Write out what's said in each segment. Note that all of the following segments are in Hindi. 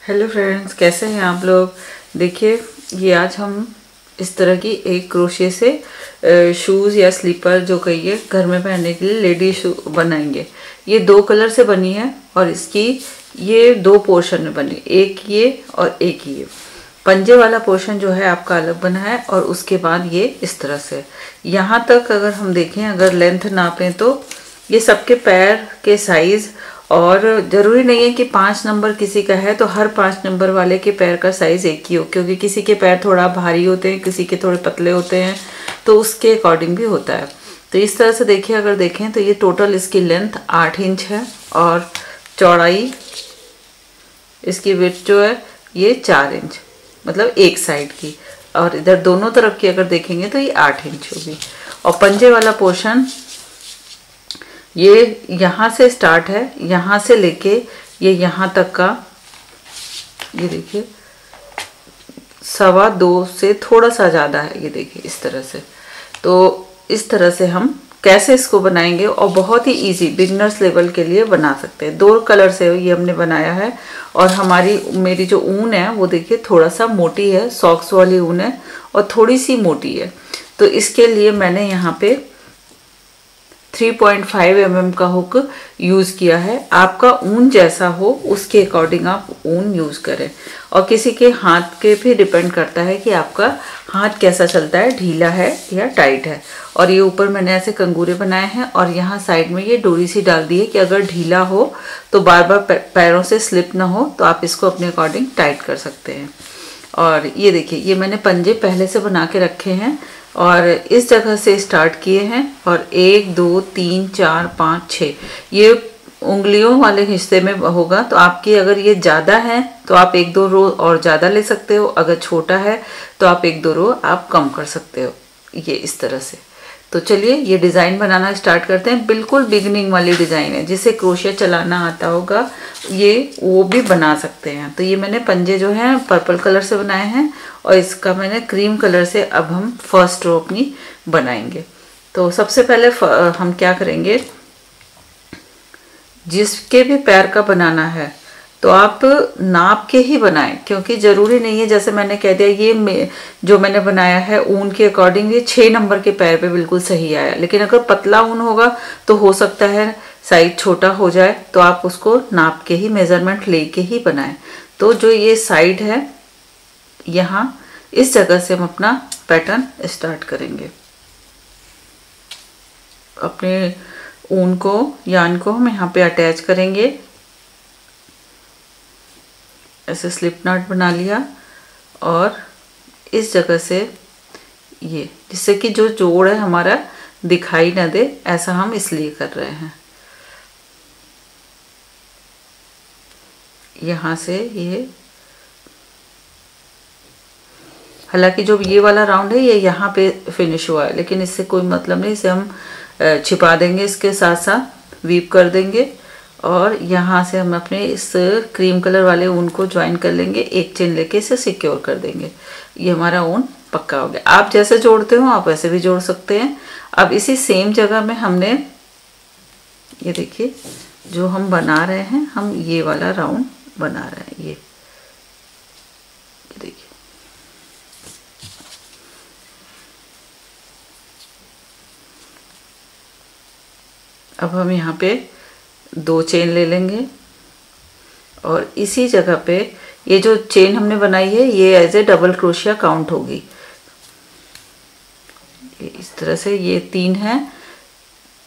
हेलो फ्रेंड्स, कैसे हैं आप लोग। देखिए, ये आज हम इस तरह की एक क्रोशिया से शूज़ या स्लीपर जो कहिए घर में पहनने के लिए लेडी शू बनाएंगे। ये 2 कलर से बनी है और इसकी ये 2 पोर्शन में बनी, एक ये और एक ये। पंजे वाला पोर्शन जो है आपका अलग बना है और उसके बाद ये इस तरह से यहाँ तक अगर हम देखें, अगर लेंथ नापें तो ये सबके पैर के साइज़, और ज़रूरी नहीं है कि 5 नंबर किसी का है तो हर 5 नंबर वाले के पैर का साइज़ एक ही हो, क्योंकि किसी के पैर थोड़ा भारी होते हैं, किसी के थोड़े पतले होते हैं, तो उसके अकॉर्डिंग भी होता है। तो इस तरह से देखिए, अगर देखें तो ये टोटल इसकी लेंथ 8 इंच है और चौड़ाई इसकी विड्थ जो है ये 4 इंच, मतलब एक साइड की, और इधर दोनों तरफ की अगर देखेंगे तो ये 8 इंच होगी। और पंजे वाला पोर्शन ये यहाँ से स्टार्ट है, यहाँ से लेके ये यहाँ तक का, ये देखिए 2.25 से थोड़ा सा ज़्यादा है, ये देखिए इस तरह से। तो इस तरह से हम कैसे इसको बनाएंगे, और बहुत ही इजी बिगनर्स लेवल के लिए बना सकते हैं। 2 कलर से ये हमने बनाया है, और मेरी जो ऊन है वो देखिए थोड़ा सा मोटी है, सॉक्स वाली ऊन है और थोड़ी सी मोटी है। तो इसके लिए मैंने यहाँ पे 3.5 mm का हुक यूज़ किया है। आपका ऊन जैसा हो उसके अकॉर्डिंग आप ऊन यूज़ करें, और किसी के हाथ के भी डिपेंड करता है कि आपका हाथ कैसा चलता है, ढीला है या टाइट है। और ये ऊपर मैंने ऐसे कंगूरे बनाए हैं, और यहाँ साइड में ये डोरी सी डाल दी है कि अगर ढीला हो तो बार बार पैरों से स्लिप ना हो, तो आप इसको अपने अकॉर्डिंग टाइट कर सकते हैं। और ये देखिए, ये मैंने पंजे पहले से बना के रखे हैं और इस जगह से स्टार्ट किए हैं, और 1 2 3 4 5 6 ये उंगलियों वाले हिस्से में होगा। तो आपकी अगर ये ज़्यादा है तो आप 1-2 रो और ज़्यादा ले सकते हो, अगर छोटा है तो आप 1-2 रो आप कम कर सकते हो, ये इस तरह से। तो चलिए ये डिज़ाइन बनाना स्टार्ट करते हैं। बिल्कुल बिगिनिंग वाली डिज़ाइन है, जिसे क्रोशिया चलाना आता होगा ये वो भी बना सकते हैं। तो ये मैंने पंजे जो हैं पर्पल कलर से बनाए हैं, और इसका मैंने क्रीम कलर से अब हम फर्स्ट रो अपनी बनाएंगे। तो सबसे पहले हम क्या करेंगे, जिसके भी पैर का बनाना है तो आप नाप के ही बनाएं, क्योंकि ज़रूरी नहीं है, जैसे मैंने कह दिया ये जो मैंने बनाया है ऊन के अकॉर्डिंग ये 6 नंबर के पैर पे बिल्कुल सही आया। लेकिन अगर पतला ऊन होगा तो हो सकता है साइज छोटा हो जाए, तो आप उसको नाप के ही मेज़रमेंट लेके ही बनाएं। तो जो ये साइड है, यहाँ इस जगह से हम अपना पैटर्न स्टार्ट करेंगे। अपने ऊन को, यान को हम यहाँ पे अटैच करेंगे। ऐसे स्लिप नॉट बना लिया, और इस जगह से ये, जिससे कि जो जोड़ है हमारा दिखाई ना दे, ऐसा हम इसलिए कर रहे हैं। यहाँ से ये, हालांकि जो ये वाला राउंड है ये यहाँ पे फिनिश हुआ है, लेकिन इससे कोई मतलब नहीं, इसे हम छिपा देंगे, इसके साथ साथ वीव कर देंगे, और यहाँ से हम अपने इस क्रीम कलर वाले ऊन को ज्वाइन कर लेंगे, एक चेन लेके इसे सिक्योर कर देंगे। ये हमारा ऊन पक्का हो गया। आप जैसे जोड़ते हो आप वैसे भी जोड़ सकते हैं। अब इसी सेम जगह में हमने, ये देखिए जो हम बना रहे हैं, हम ये वाला राउंड बना रहे हैं। ये देखिए, अब हम यहाँ पे 2 चेन ले लेंगे, और इसी जगह पे ये जो चेन हमने बनाई है ये as a double crochet count होगी। ये इस तरह से, ये 3 है,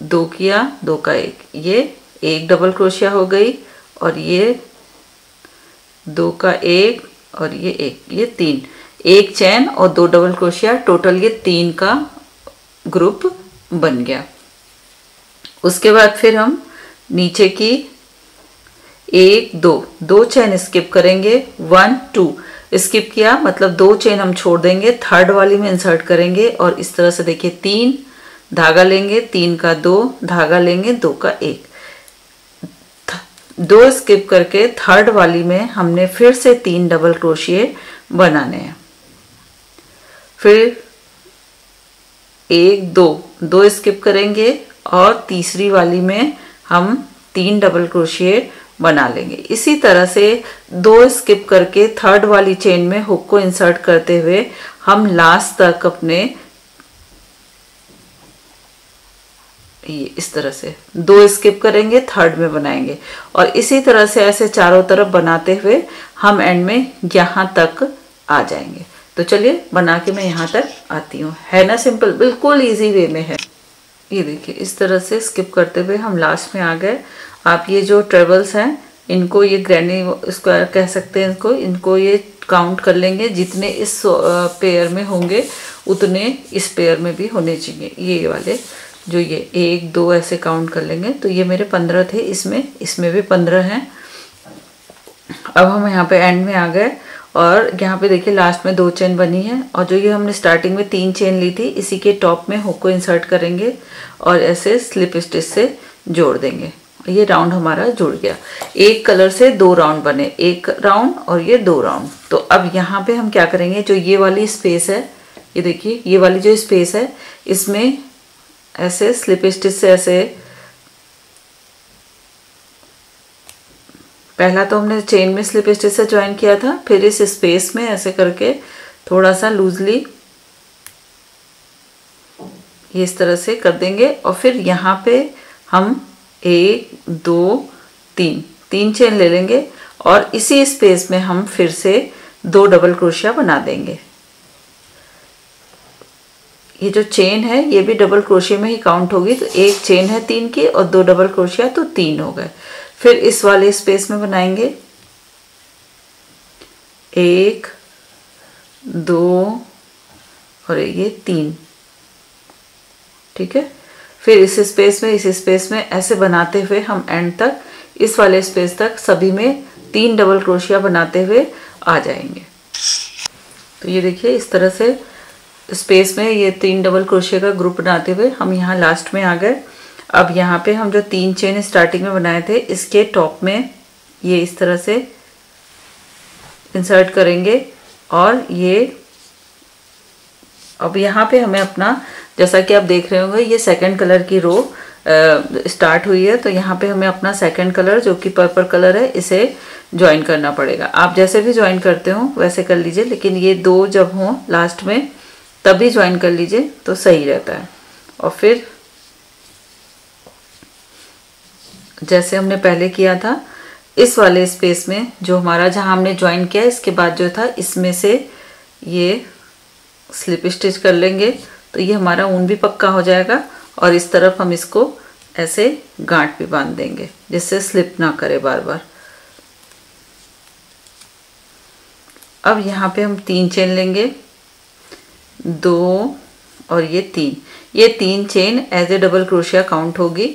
2 किया, 2 का 1, ये 1 डबल क्रोशिया हो गई, और ये 2 का 1 और ये 1, ये 3, 1 चेन और 2 डबल क्रोशिया, टोटल ये 3 का ग्रुप बन गया। उसके बाद फिर हम नीचे की 1 2 चेन स्किप करेंगे, 1 2 स्किप किया, मतलब 2 चेन हम छोड़ देंगे, थर्ड वाली में इंसर्ट करेंगे, और इस तरह से देखिए 3 धागा लेंगे, 3 का 2 धागा लेंगे, 2 का 1, 2 स्किप करके थर्ड वाली में हमने फिर से 3 डबल क्रोशिये बनाने हैं। फिर 1 2 स्किप करेंगे, और तीसरी वाली में हम 3 डबल क्रोशिये बना लेंगे। इसी तरह से 2 स्किप करके थर्ड वाली चेन में हुक को इंसर्ट करते हुए हम लास्ट तक अपने ये इस तरह से 2 स्किप करेंगे, थर्ड में बनाएंगे और इसी तरह से ऐसे चारों तरफ बनाते हुए हम एंड में यहाँ तक आ जाएंगे। तो चलिए बना के मैं यहाँ तक आती हूँ। है ना सिंपल, बिल्कुल इजी वे में है। ये देखिए इस तरह से स्किप करते हुए हम लास्ट में आ गए। आप ये जो ट्रेवल्स हैं इनको ये ग्रैनी स्क्वायर कह सकते हैं, इनको ये काउंट कर लेंगे, जितने इस पेयर में होंगे उतने इस पेयर में भी होने चाहिए। ये वाले जो ये 1 2 ऐसे काउंट कर लेंगे। तो ये मेरे 15 थे, इसमें भी 15 हैं। अब हम यहाँ पे एंड में आ गए और यहाँ पे देखिए लास्ट में 2 चेन बनी है और जो ये हमने स्टार्टिंग में 3 चेन ली थी इसी के टॉप में हुक को इंसर्ट करेंगे और ऐसे स्लिप स्टिच से जोड़ देंगे। ये राउंड हमारा जुड़ गया। एक कलर से 2 राउंड बने, 1 राउंड और ये 2 राउंड। तो अब यहाँ पे हम क्या करेंगे, जो ये वाली स्पेस है, ये देखिए ये वाली जो स्पेस है इसमें ऐसे स्लिप स्टिच से ऐसे, पहला तो हमने चेन में स्लिप स्टिच से ज्वाइन किया था, फिर इस स्पेस में ऐसे करके थोड़ा सा लूजली ये इस तरह से कर देंगे और फिर यहाँ पे हम 1 2 3 चेन ले लेंगे और इसी स्पेस में हम फिर से 2 डबल क्रोशिया बना देंगे। ये जो चेन है ये भी डबल क्रोशिया में ही काउंट होगी। तो एक चेन है 3 की और 2 डबल क्रोशिया, तो 3 हो गए। फिर इस वाले स्पेस में बनाएंगे 1 2 और ये 3, ठीक है। फिर इस स्पेस में ऐसे बनाते हुए हम एंड तक इस वाले स्पेस तक सभी में 3 डबल क्रोशिया बनाते हुए आ जाएंगे। तो ये देखिए इस तरह से स्पेस में ये 3 डबल क्रोशिया का ग्रुप बनाते हुए हम यहाँ लास्ट में आ गए। अब यहाँ पे हम जो 3 चेन स्टार्टिंग में बनाए थे इसके टॉप में ये इस तरह से इंसर्ट करेंगे और ये अब यहाँ पे हमें अपना, जैसा कि आप देख रहे होंगे ये सेकंड कलर की रो स्टार्ट हुई है। तो यहाँ पे हमें अपना सेकंड कलर जो कि पर्पल कलर है इसे ज्वाइन करना पड़ेगा। आप जैसे भी ज्वाइन करते हो वैसे कर लीजिए, लेकिन ये 2 जब हों लास्ट में तभी ज्वाइन कर लीजिए तो सही रहता है। और फिर जैसे हमने पहले किया था इस वाले स्पेस में जो हमारा जहां हमने ज्वाइन किया इसके बाद जो था इसमें से ये स्लिप स्टिच कर लेंगे। तो ये हमारा ऊन भी पक्का हो जाएगा और इस तरफ हम इसको ऐसे गांठ भी बांध देंगे जिससे स्लिप ना करे बार बार। अब यहाँ पे हम 3 चेन लेंगे, 2 और ये 3 chain as a double crochet count होगी।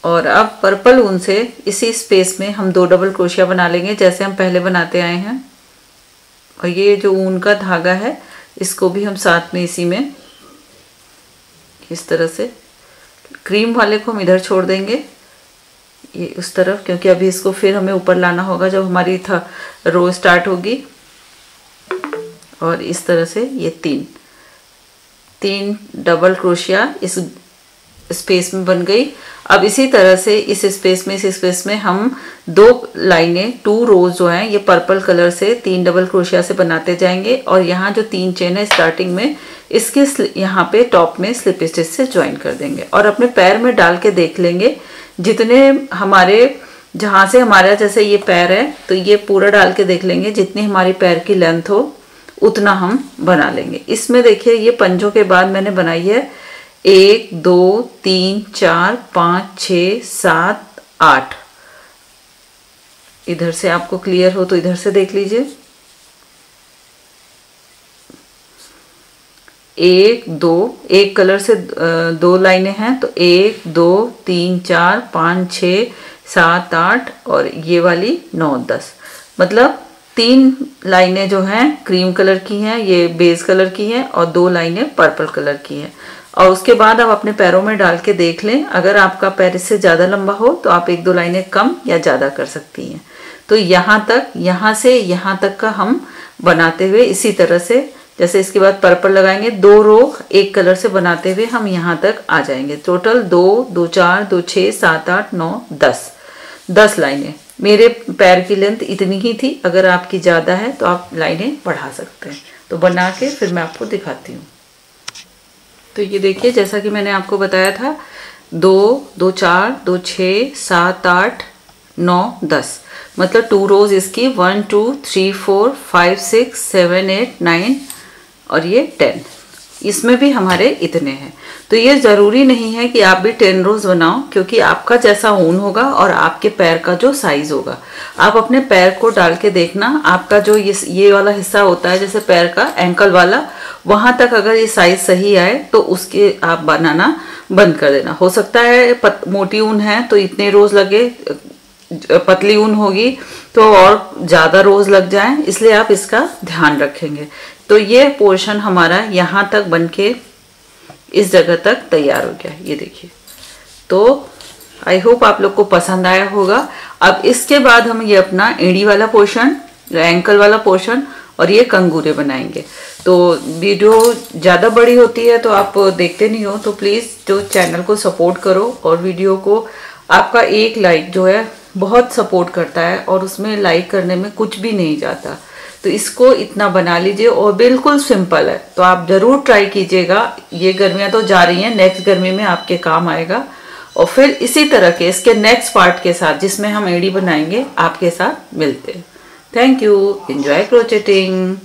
और अब पर्पल ऊन से इसी स्पेस में हम 2 डबल क्रोशिया बना लेंगे जैसे हम पहले बनाते आए हैं। और ये जो ऊन का धागा है इसको भी हम साथ में इसी में इस तरह से, क्रीम वाले को हम इधर छोड़ देंगे ये उस तरफ, क्योंकि अभी इसको फिर हमें ऊपर लाना होगा जब हमारी रो स्टार्ट होगी। और इस तरह से ये 3 डबल क्रोशिया इस स्पेस में बन गई। अब इसी तरह से इस स्पेस में हम 2 लाइनें 2 रोज जो हैं ये पर्पल कलर से 3 डबल क्रोशिया से बनाते जाएंगे और यहाँ जो 3 चेन है स्टार्टिंग में इसके यहाँ पे टॉप में स्लिप स्टिच से ज्वाइन कर देंगे और अपने पैर में डाल के देख लेंगे जितने हमारे, जहाँ से हमारा जैसे ये पैर है तो ये पूरा डाल के देख लेंगे, जितनी हमारी पैर की लेंथ हो उतना हम बना लेंगे। इसमें देखिए ये पंजों के बाद मैंने बनाई है 1 2 3 4 5 6 7 8। इधर से आपको क्लियर हो तो इधर से देख लीजिए, 1 2, एक कलर से 2 लाइनें हैं तो 1 2 3 4 5 6 7 8 और ये वाली 9 10, मतलब 3 लाइनें जो हैं क्रीम कलर की हैं, ये बेज कलर की हैं और 2 लाइनें पर्पल कलर की हैं। और उसके बाद आप अपने पैरों में डाल के देख लें, अगर आपका पैर इससे ज़्यादा लंबा हो तो आप 1 2 लाइनें कम या ज़्यादा कर सकती हैं। तो यहाँ तक, यहाँ से यहाँ तक का हम बनाते हुए इसी तरह से, जैसे इसके बाद पर्पल लगाएंगे 2 रो एक कलर से बनाते हुए हम यहाँ तक आ जाएंगे। टोटल 2 2 4 2 6 7 8 9 10 लाइनें, मेरे पैर की लेंथ इतनी ही थी, अगर आपकी ज़्यादा है तो आप लाइनें बढ़ा सकते हैं। तो बना के फिर मैं आपको दिखाती हूँ। तो ये देखिए, जैसा कि मैंने आपको बताया था, 2 2 4 2 6 7 8 9 10, मतलब 2 रोज इसकी 1 2 3 4 5 6 7 8 9 और ये 10, इसमें भी हमारे इतने हैं। तो ये ज़रूरी नहीं है कि आप भी 10 रोज बनाओ, क्योंकि आपका जैसा ऊन होगा और आपके पैर का जो साइज होगा, आप अपने पैर को डाल के देखना। आपका जो ये वाला हिस्सा होता है, जैसे पैर का एंकल वाला, वहां तक अगर ये साइज सही आए तो उसके आप बनाना बंद कर देना। हो सकता है मोटी ऊन है तो इतने रोज लगे, पतली ऊन होगी तो और ज़्यादा रोज लग जाए, इसलिए आप इसका ध्यान रखेंगे। तो ये पोर्शन हमारा यहाँ तक बनके इस जगह तक तैयार हो गया, ये देखिए। तो आई होप आप लोग को पसंद आया होगा। अब इसके बाद हम ये अपना एड़ी वाला पोर्शन, एंकल वाला पोर्शन और ये कंगूरे बनाएंगे। तो वीडियो ज़्यादा बड़ी होती है तो आप देखते नहीं हो, तो प्लीज़ जो चैनल को सपोर्ट करो, और वीडियो को आपका एक लाइक जो है बहुत सपोर्ट करता है, और उसमें लाइक करने में कुछ भी नहीं जाता। तो इसको इतना बना लीजिए, और बिल्कुल सिंपल है, तो आप ज़रूर ट्राई कीजिएगा। ये गर्मियाँ तो जा रही हैं, नेक्स्ट गर्मी में आपके काम आएगा। और फिर इसी तरह के इसके नेक्स्ट पार्ट के साथ, जिसमें हम एड़ी बनाएंगे, आपके साथ मिलते हैं। Thank you. एंजॉय क्रोचेटिंग।